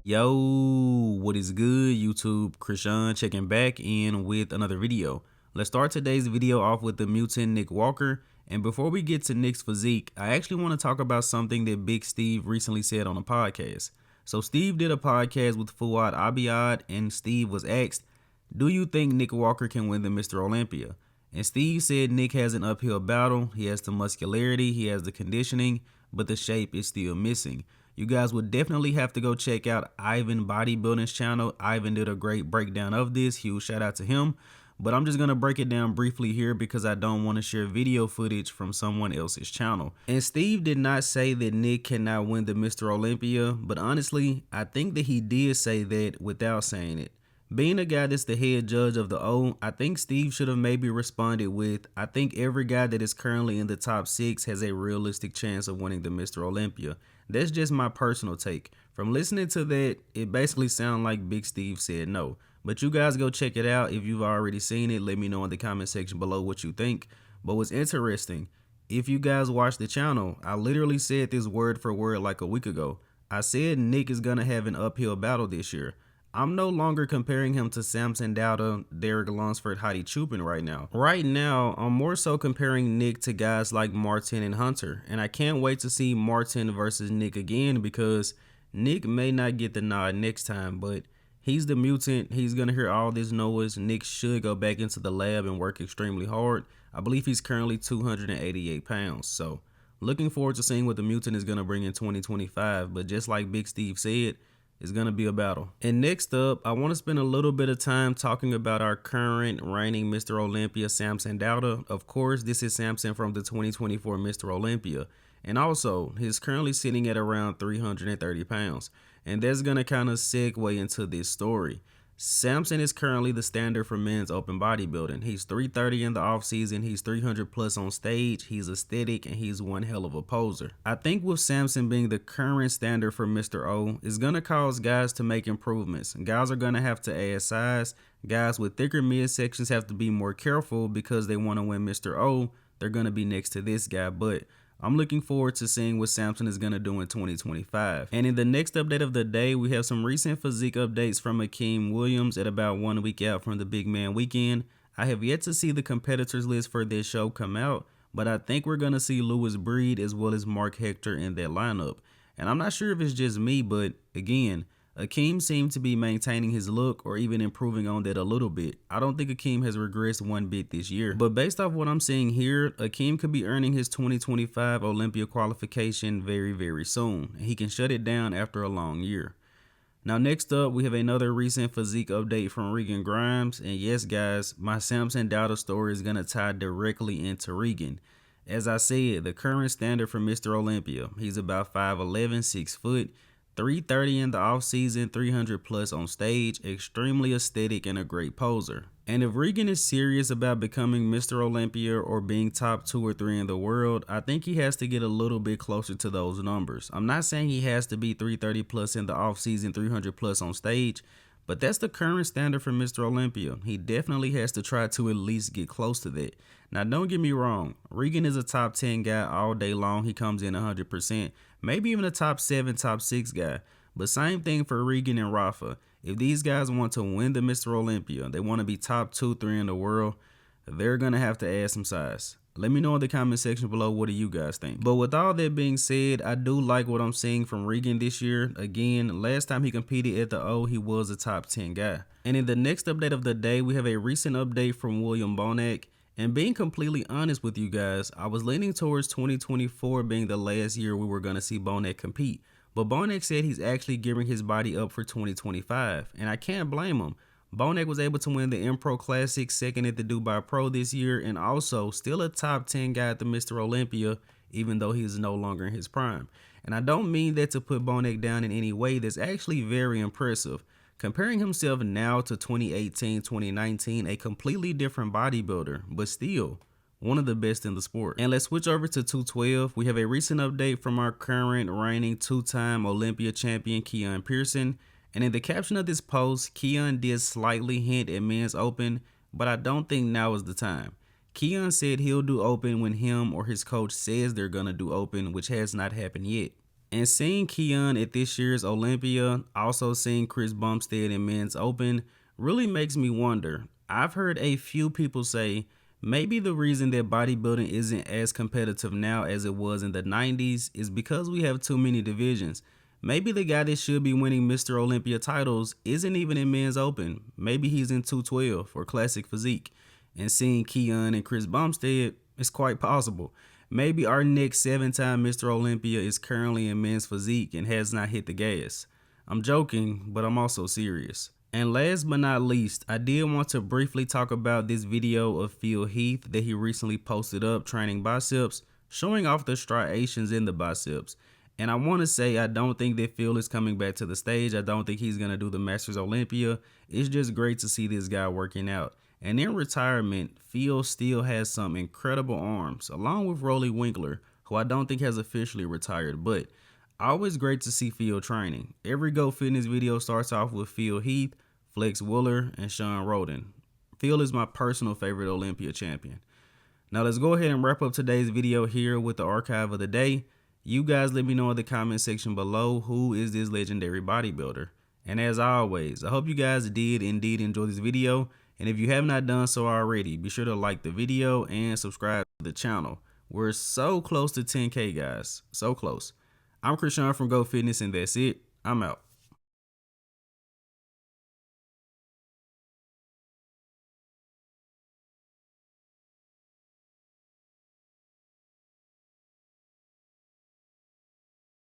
Yo, what is good, YouTube? Krishan checking back in with another video. Let's start today's video off with the mutant Nick Walker. And before we get to Nick's physique, I actually want to talk about something that Big Steve recently said on a podcast. So Steve did a podcast with Fuad Abiad, and Steve was asked, do you think Nick Walker can win the Mr. Olympia? And Steve said Nick has an uphill battle. He has the muscularity, he has the conditioning, but the shape is still missing. You guys would definitely have to go check out Ivan Bodybuilding's channel. Ivan did a great breakdown of this. Huge shout out to him. But I'm just going to break it down briefly here because I don't want to share video footage from someone else's channel. And Steve did not say that Nick cannot win the Mr. Olympia, but honestly, I think that he did say that without saying it. Being a guy that's the head judge of the O, I think Steve should have maybe responded with, I think every guy that is currently in the top 6 has a realistic chance of winning the Mr. Olympia. That's just my personal take. From listening to that, it basically sounded like Big Steve said no. But you guys go check it out. If you've already seen it, let me know in the comment section below what you think. But what's interesting, if you guys watch the channel, I literally said this word for word like a week ago. I said Nick is going to have an uphill battle this year. I'm no longer comparing him to Samson Dauda, Derek Lunsford, Heidi Chupin right now. Right now, I'm more so comparing Nick to guys like Martin and Hunter. And I can't wait to see Martin versus Nick again because Nick may not get the nod next time, but he's the mutant. He's going to hear all this noise. Nick should go back into the lab and work extremely hard. I believe he's currently 288 pounds. So looking forward to seeing what the mutant is going to bring in 2025. But just like Big Steve said, it's going to be a battle. And next up, I want to spend a little bit of time talking about our current reigning Mr. Olympia, Samson Dauda. Of course, this is Samson from the 2024 Mr. Olympia. And also, he's currently sitting at around 330 pounds. And that's going to kind of segue into this story. Samson is currently the standard for men's open bodybuilding. He's 330 in the off season, he's 300 plus on stage, he's aesthetic, and he's one hell of a poser. I think with Samson being the current standard for Mr. O, it's gonna cause guys to make improvements. Guys are gonna have to add size. Guys with thicker midsections have to be more careful because they want to win Mr. O. They're gonna be next to this guy, but I'm looking forward to seeing what Samson is going to do in 2025. And in the next update of the day, we have some recent physique updates from Akim Williams at about 1 week out from the Big Man Weekend. I have yet to see the competitors list for this show come out, but I think we're going to see Lewis Breed as well as Mark Hector in that lineup. And I'm not sure if it's just me, but again, Akim seemed to be maintaining his look or even improving on that a little bit. I don't think Akim has regressed one bit this year. But based off what I'm seeing here, Akim could be earning his 2025 Olympia qualification very, very soon. And he can shut it down after a long year. Now next up, we have another recent physique update from Regan Grimes. And yes, guys, my Samson Dauda story is going to tie directly into Regan. As I said, the current standard for Mr. Olympia, he's about 5'11", 6 foot. 330 in the off season, 300 plus on stage, extremely aesthetic and a great poser. And if Regan is serious about becoming Mr. Olympia or being top 2 or 3 in the world, I think he has to get a little bit closer to those numbers. I'm not saying he has to be 330 plus in the off season, 300 plus on stage, but that's the current standard for Mr. Olympia. He definitely has to try to at least get close to that. Now, don't get me wrong. Regan is a top 10 guy all day long. He comes in 100%, maybe even a top 7, top 6 guy. But same thing for Regan and Rafa. If these guys want to win the Mr. Olympia, they want to be top 2, 3 in the world, they're going to have to add some size. Let me know in the comment section below, what do you guys think? But with all that being said, I do like what I'm seeing from Regan this year. Again, last time he competed at the O, he was a top 10 guy. And in the next update of the day, we have a recent update from William Bonac. And being completely honest with you guys, I was leaning towards 2024 being the last year we were going to see Bonac compete. But Bonac said he's actually gearing his body up for 2025. And I can't blame him. Bonac was able to win the Impro Classic, second at the Dubai Pro this year, and also still a top 10 guy at the Mr. Olympia, even though he is no longer in his prime. And I don't mean that to put Bonac down in any way. That's actually very impressive. Comparing himself now to 2018, 2019, a completely different bodybuilder, but still one of the best in the sport. And let's switch over to 212. We have a recent update from our current reigning 2-time Olympia champion, Keone Pearson. And in the caption of this post, Keone did slightly hint at men's open, but I don't think now is the time. Keone said he'll do open when him or his coach says they're gonna do open, which has not happened yet. And seeing Keone at this year's Olympia, also seeing Chris Bumstead in men's open, really makes me wonder. I've heard a few people say maybe the reason that bodybuilding isn't as competitive now as it was in the 90s is because we have too many divisions. Maybe the guy that should be winning Mr. Olympia titles isn't even in men's open. Maybe he's in 212 or classic physique. And seeing Keone and Chris Bumstead, it's quite possible. Maybe our next 7-time Mr. Olympia is currently in men's physique and has not hit the gas. I'm joking, but I'm also serious. And last but not least, I did want to briefly talk about this video of Heath that he recently posted up training biceps, showing off the striations in the biceps. And I want to say I don't think that Phil is coming back to the stage. I don't think he's going to do the Masters Olympia. It's just great to see this guy working out. And in retirement, Phil still has some incredible arms, along with Rolly Winkler, who I don't think has officially retired, but always great to see Phil training. Every Go Fitness video starts off with Phil Heath, Flex Willer, and Sean Roden. Phil is my personal favorite Olympia champion. Now let's go ahead and wrap up today's video here with the archive of the day. You guys let me know in the comment section below who is this legendary bodybuilder. And as always, I hope you guys did indeed enjoy this video. And if you have not done so already, be sure to like the video and subscribe to the channel. We're so close to 10K, guys. So close. I'm Keone from Go Fitness, and that's it. I'm out.